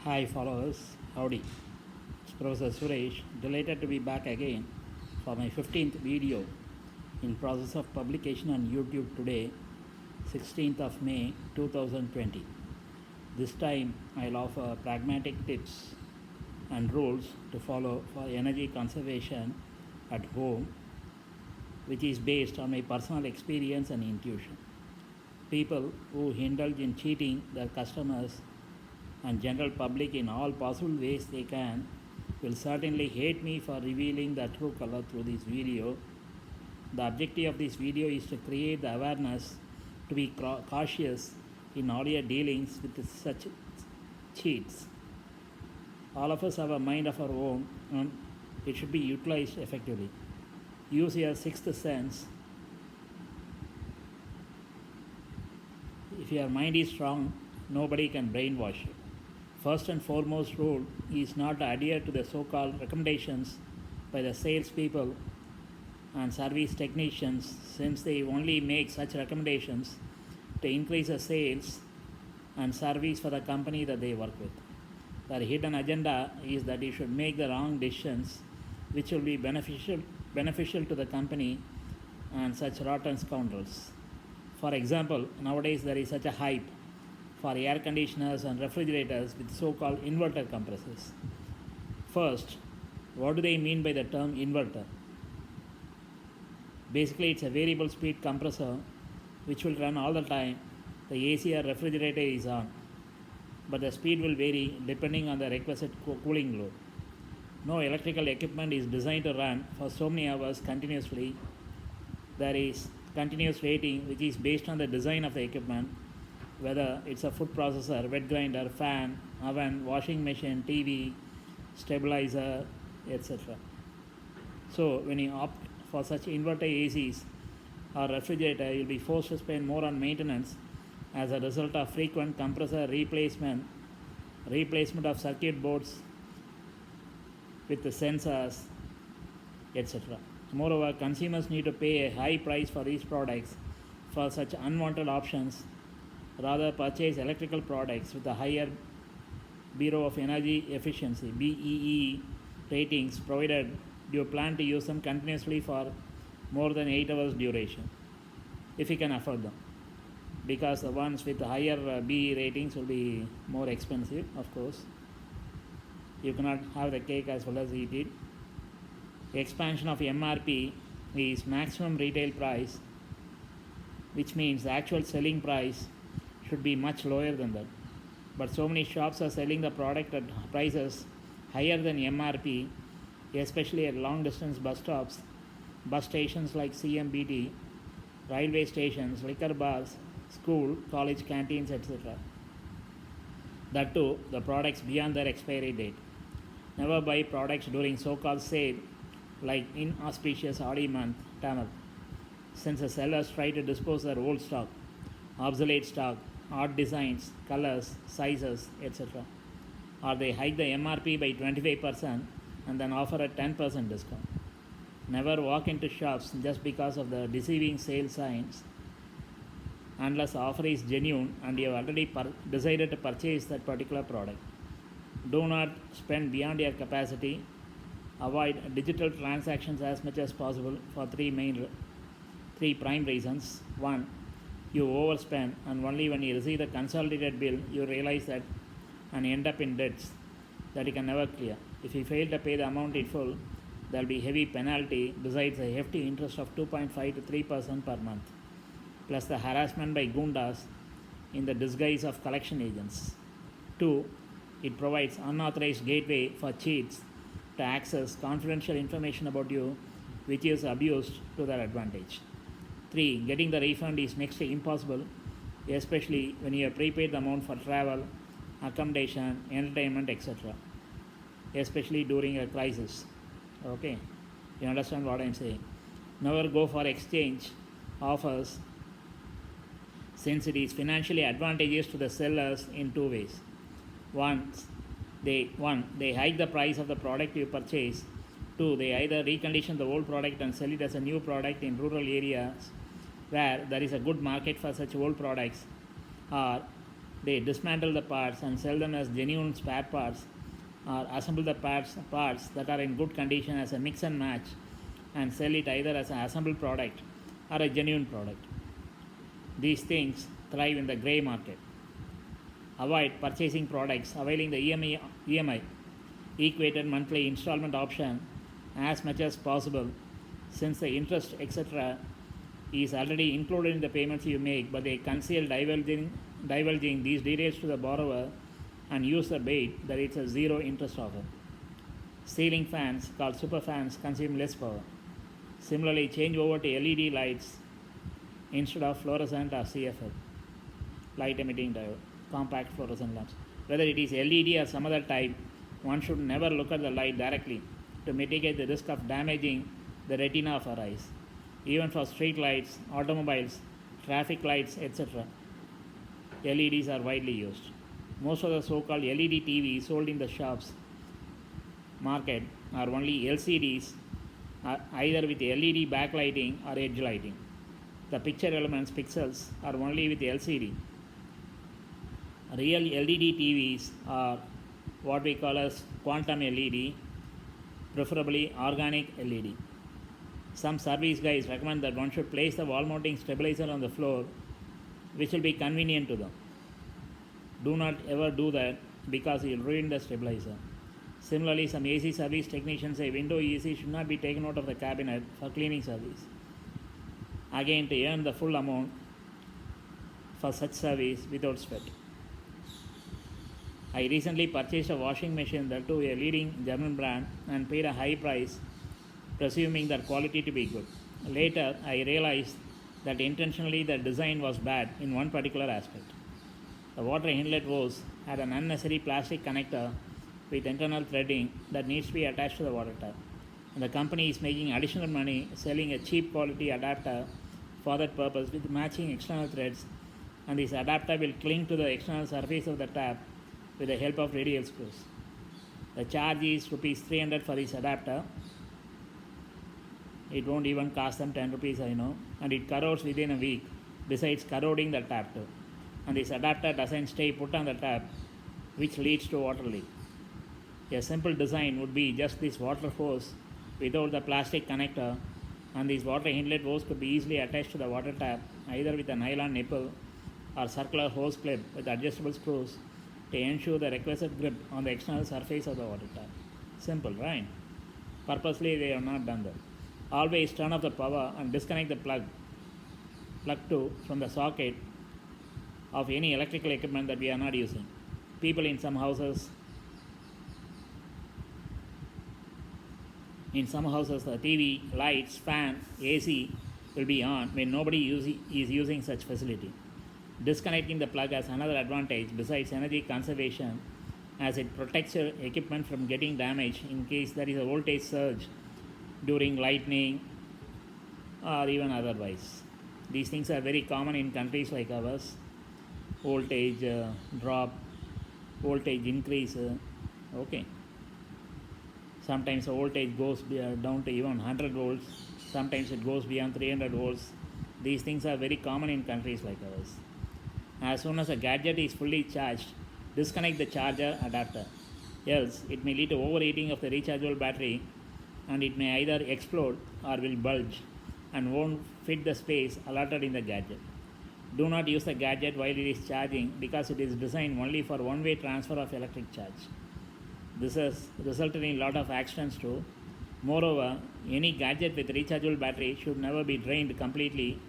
Hi followers, howdy. It's Professor Suresh, delighted to be back again for my 15th video in process of publication on YouTube today, 16th of May 2020. This time I'll offer pragmatic tips and rules to follow for energy conservation at home, which is based on my personal experience and intuition. People who indulge in cheating their customers and general public in all possible ways they can will certainly hate me for revealing the true color through this video. The objective of this video is to create the awareness to be cautious in all your dealings with such cheats. All of us have a mind of our own and it should be utilized effectively. Use your sixth sense. If your mind is strong, nobody can brainwash you. First and foremost rule is not to adhere to the so-called recommendations by the salespeople and service technicians, since they only make such recommendations to increase the sales and service for the company that they work with. Their hidden agenda is that you should make the wrong decisions which will be beneficial to the company and such rotten scoundrels. For example, nowadays there is such a hype for air conditioners and refrigerators with so-called inverter compressors. First, what do they mean by the term inverter? Basically, it's a variable speed compressor which will run all the time the AC or refrigerator is on, but the speed will vary depending on the requisite cooling load. No electrical equipment is designed to run for so many hours continuously. There is continuous rating which is based on the design of the equipment, whether it's a food processor, wet grinder, fan, oven, washing machine, TV, stabilizer, etc. So when you opt for such inverter ACs or refrigerator, you'll be forced to spend more on maintenance as a result of frequent compressor replacement of circuit boards with the sensors, etc. Moreover, consumers need to pay a high price for these products for such unwanted options. Rather purchase electrical products with a higher Bureau of Energy Efficiency BEE ratings, provided you plan to use them continuously for more than 8 hours duration, if you can afford them, because the ones with higher BE ratings will be more expensive. Of course, you cannot have the cake as well as eat it. Expansion of MRP is maximum retail price, which means the actual selling price should be much lower than that. But so many shops are selling the product at prices higher than MRP, especially at long distance bus stops, bus stations like CMBT, railway stations, liquor bars, school, college canteens, etc. That too, the products beyond their expiry date. Never buy products during so-called sale like inauspicious Audi month, Tamil, since the sellers try to dispose their old stock, obsolete stock, odd designs, colors, sizes, etc. Or they hike the MRP by 25% and then offer a 10% discount. Never walk into shops just because of the deceiving sale signs unless the offer is genuine and you have already decided to purchase that particular product. Do not spend beyond your capacity. Avoid digital transactions as much as possible for three prime reasons. 1. You overspend, and only when you receive the consolidated bill you realize that and end up in debts that you can never clear. If you fail to pay the amount in full, there will be heavy penalty besides a hefty interest of 2.5 to 3% per month, plus the harassment by goondas in the disguise of collection agents. 2. It provides unauthorized gateway for cheats to access confidential information about you, which is abused to their advantage. 3. Getting the refund is next to impossible, especially when you have prepaid the amount for travel, accommodation, entertainment, etc., especially during a crisis. Okay, you understand what I am saying? Never go for exchange offers, since it is financially advantageous to the sellers in 2 ways. One, they hike the price of the product you purchase. 2. They either recondition the old product and sell it as a new product in rural areas where there is a good market for such old products, or They dismantle the parts and sell them as genuine spare parts, or assemble the parts that are in good condition as a mix and match and sell it either as an assembled product or a genuine product. These things thrive in the grey market. Avoid purchasing products availing the EMI equated monthly installment option as much as possible, since the interest etc. is already included in the payments you make, but they conceal divulging these details to the borrower and use the bait that it's a zero interest offer. Ceiling fans called superfans consume less power. Similarly, change over to LED lights instead of fluorescent or CFL, light emitting diode, compact fluorescent lamps. Whether it is LED or some other type, one should never look at the light directly to mitigate the risk of damaging the retina of our eyes. Even for street lights, automobiles, traffic lights, etc., LEDs are widely used. Most of the so-called LED TVs sold in the shops market are only LCDs, either with LED backlighting or edge lighting. The picture elements pixels are only with LCD. Real LED TVs are what we call as quantum LED, preferably organic LED. Some service guys recommend that one should place the wall mounting stabilizer on the floor, which will be convenient to them. Do not ever do that because you will ruin the stabilizer. Similarly, some AC service technicians say window AC should not be taken out of the cabinet for cleaning service. Again, to earn the full amount for such service without sweat. I recently purchased a washing machine that to a leading German brand and paid a high price, presuming their quality to be good. Later, I realized that intentionally the design was bad in one particular aspect. The water inlet hose had an unnecessary plastic connector with internal threading that needs to be attached to the water tap. And the company is making additional money selling a cheap quality adapter for that purpose with matching external threads, and this adapter will cling to the external surface of the tap with the help of radial screws. The charge is rupees 300 for this adapter. It won't even cost them 10 rupees, I know, and it corrodes within a week, besides corroding the tap too. And this adapter doesn't stay put on the tap, which leads to water leak. A simple design would be just this water hose without the plastic connector, and this water inlet hose could be easily attached to the water tap either with a nylon nipple or circular hose clip with adjustable screws to ensure the requisite grip on the external surface of the water tap. Simple, right? Purposely they have not done that. Always turn off the power and disconnect the plug 2 from the socket of any electrical equipment that we are not using. People in some houses, the TV, lights, fan, AC will be on when nobody is using such facility. Disconnecting the plug has another advantage besides energy conservation, as it protects your equipment from getting damaged in case there is a voltage surge during lightning or even otherwise. These things are very common in countries like ours. Voltage drop, voltage increase, okay. Sometimes the voltage goes down to even 100 volts, sometimes it goes beyond 300 volts. These things are very common in countries like ours. As soon as a gadget is fully charged, disconnect the charger adapter, else it may lead to overheating of the rechargeable battery, and it may either explode or will bulge and won't fit the space allotted in the gadget. Do not use the gadget while it is charging because it is designed only for one-way transfer of electric charge. This has resulted in a lot of accidents too. Moreover, any gadget with rechargeable battery should never be drained completely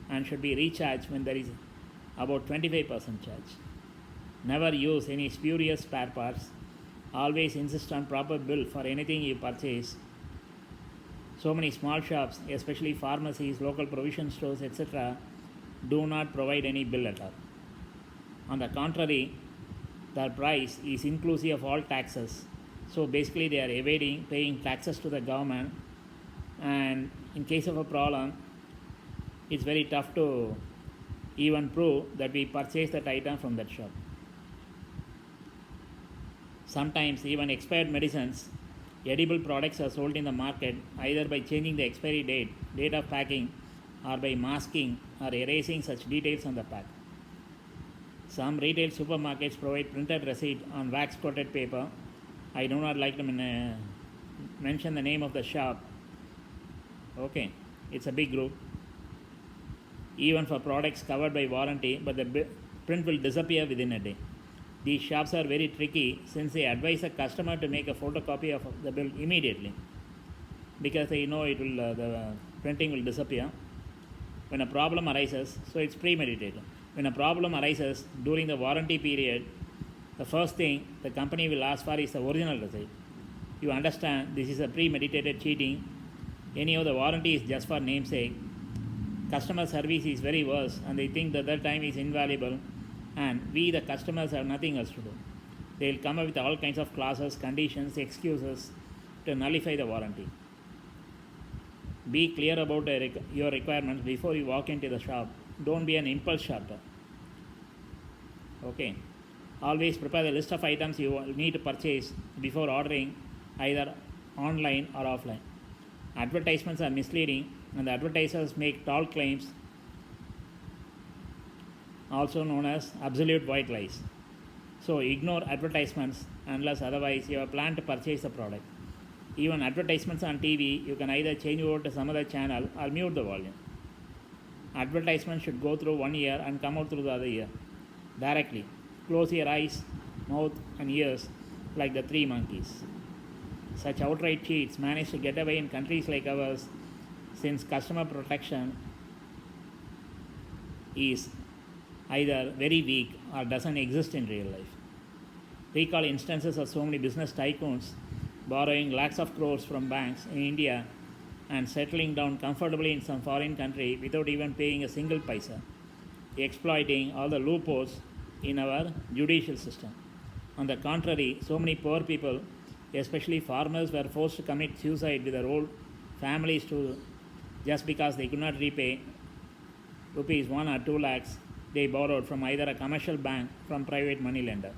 and should be recharged when there is about 25% charge. Never use any spurious spare parts. Always insist on proper bill for anything you purchase. So many small shops, especially pharmacies, local provision stores, etc., do not provide any bill at all. On the contrary, their price is inclusive of all taxes. So basically they are evading paying taxes to the government, and in case of a problem, it's very tough to even prove that we purchased that item from that shop. Sometimes even expired medicines, edible products are sold in the market either by changing the expiry date of packing, or by masking or erasing such details on the pack. Some retail supermarkets provide printed receipt on wax coated paper. I do not like to mention the name of the shop. Okay, it's a big group. Even for products covered by warranty, but the print will disappear within a day. These shops are very tricky since they advise the customer to make a photocopy of the bill immediately because they know it will the printing will disappear. When a problem arises, so it's premeditated. When a problem arises during the warranty period, the first thing the company will ask for is the original receipt. You understand this is a premeditated cheating. Anyhow, the warranty is just for namesake. Customer service is very worse and they think that their time is invaluable and we the customers have nothing else to do. They will come up with all kinds of clauses, conditions, excuses to nullify the warranty. Be clear about your requirements before you walk into the shop. Don't be an impulse shopper. Okay. Always prepare the list of items you need to purchase before ordering either online or offline. Advertisements are misleading and the advertisers make tall claims, also known as absolute white lies. So ignore advertisements unless otherwise you have planned to purchase the product. Even advertisements on TV, you can either change over to some other channel or mute the volume. Advertisements should go through one ear and come out through the other ear directly. Close your eyes, mouth and ears like the three monkeys. Such outright cheats manage to get away in countries like ours since customer protection is either very weak or doesn't exist in real life. Recall instances of so many business tycoons borrowing lakhs of crores from banks in India and settling down comfortably in some foreign country without even paying a single paisa, exploiting all the loopholes in our judicial system. On the contrary, so many poor people, especially farmers, were forced to commit suicide with their whole families just because they could not repay rupees 1 or 2 lakhs they borrowed from either a commercial bank or from private money lender.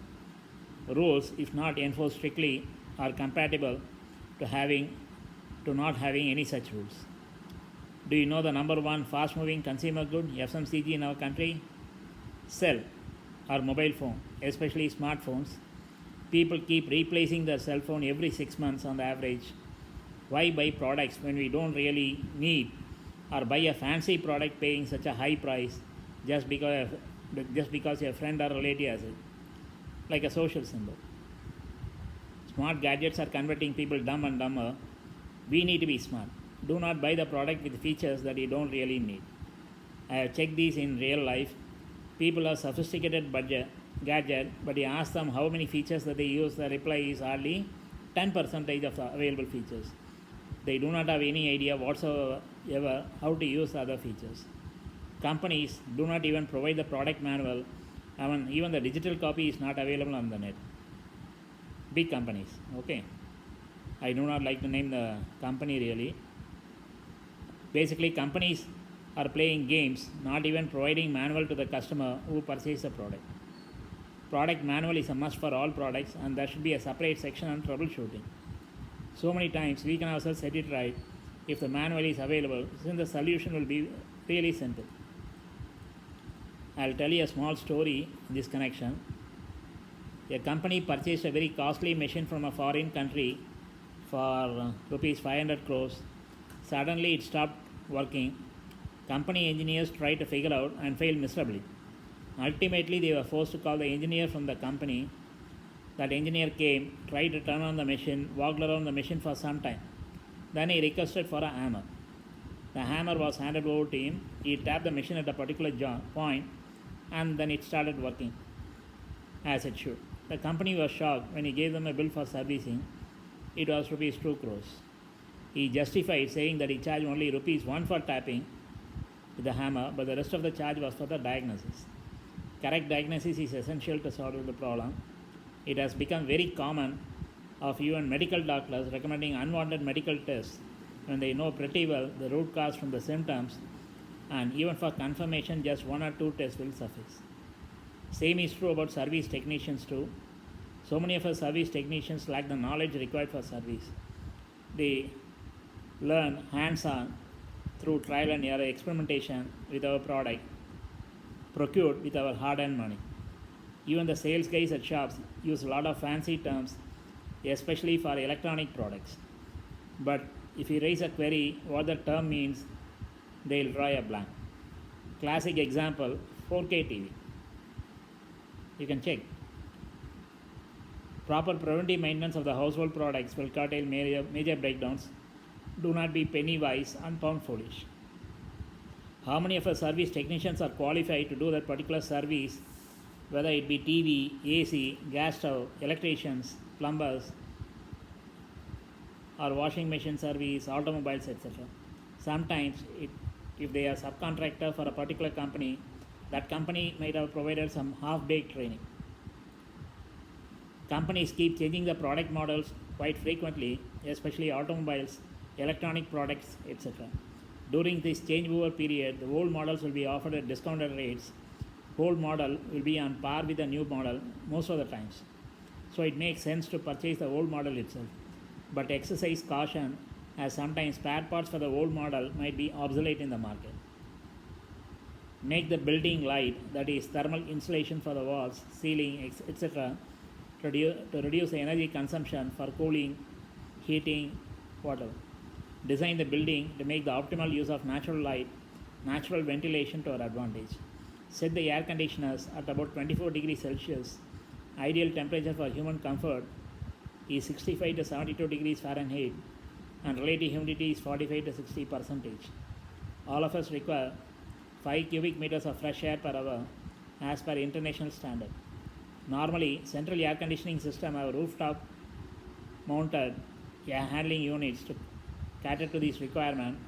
Rules, if not enforced strictly, are compatible to not having any such rules. Do you know the number one fast moving consumer good, FMCG, in our country? Cell, or mobile phone, especially smartphones. People keep replacing their cell phone every 6 months on the average. Why buy products when we don't really need, or buy a fancy product paying such a high price just because your friend or relative has it, like a social symbol? Smart gadgets are converting people dumb and dumber. We need to be smart. Do not buy the product with features that you don't really need. I have checked these in real life. People have sophisticated gadget, but you ask them how many features that they use, the reply is hardly 10% of the available features. They do not have any idea whatsoever how to use the other features. Companies do not even provide the product manual. Even the digital copy is not available on the net. Big companies, okay. I do not like to name the company really. Basically, companies are playing games, not even providing manual to the customer who purchases the product. Product manual is a must for all products and there should be a separate section on troubleshooting. So many times we can ourselves set it right if the manual is available, since the solution will be really simple. I'll tell you a small story in this connection. A company purchased a very costly machine from a foreign country for rupees 500 crores. Suddenly it stopped working. Company engineers tried to figure out and failed miserably. Ultimately, they were forced to call the engineer from the company. That engineer came, tried to turn on the machine, walked around the machine for some time. Then he requested for a hammer. The hammer was handed over to him. He tapped the machine at a particular point and then it started working as it should. The company was shocked when he gave them a bill for servicing. It was rupees 2 crores. He justified saying that he charged only rupees 1 for tapping with the hammer, but the rest of the charge was for the diagnosis. Correct diagnosis is essential to solve the problem. It has become very common of even medical doctors recommending unwanted medical tests when they know pretty well the root cause from the symptoms, and even for confirmation just 1 or 2 tests will suffice. Same is true about service technicians too. So many of our service technicians lack the knowledge required for service. They learn hands-on through trial and error experimentation with our product, procured with our hard-earned money. Even the sales guys at shops use a lot of fancy terms, especially for electronic products. But if you raise a query what the term means, they'll draw a blank. Classic example, 4K TV. You can check. Proper preventive maintenance of the household products will curtail major breakdowns. Do not be penny wise and pound foolish. How many of our service technicians are qualified to do that particular service, whether it be TV, AC, gas stove, electricians, plumbers, or washing machine service, automobiles, etc. Sometimes, if they are subcontractor for a particular company, that company might have provided some half-baked training. Companies keep changing the product models quite frequently, especially automobiles, electronic products, etc. During this changeover period, the old models will be offered at discounted rates. Old model will be on par with the new model most of the times. So it makes sense to purchase the old model itself. But exercise caution, as sometimes spare parts for the old model might be obsolete in the market. Make the building light, that is thermal insulation for the walls, ceiling, etc. to reduce the energy consumption for cooling, heating, whatever. Design the building to make the optimal use of natural light, natural ventilation to our advantage. Set the air conditioners at about 24 degrees Celsius. Ideal temperature for human comfort is 65 to 72 degrees Fahrenheit and relative humidity is 45 to 60%. All of us require 5 cubic meters of fresh air per hour as per international standard. Normally, central air conditioning system have rooftop mounted air handling units to cater to this requirement.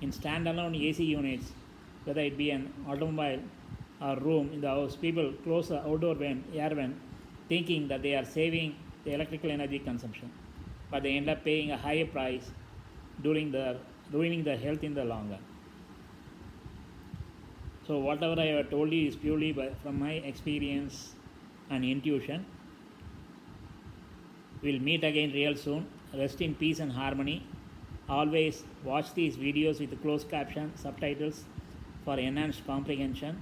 In standalone AC units, whether it be an automobile or room in the house, people close the outdoor air vent thinking that they are saving the electrical energy consumption, but they end up paying a higher price ruining their health in the long run. So whatever I have told you is purely from my experience and intuition. We'll meet again real soon. Rest in peace and harmony. Always watch these videos with closed caption subtitles for enhanced comprehension.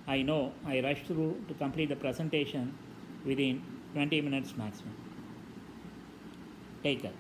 I know I rushed through to complete the presentation within 20 minutes maximum. Take care.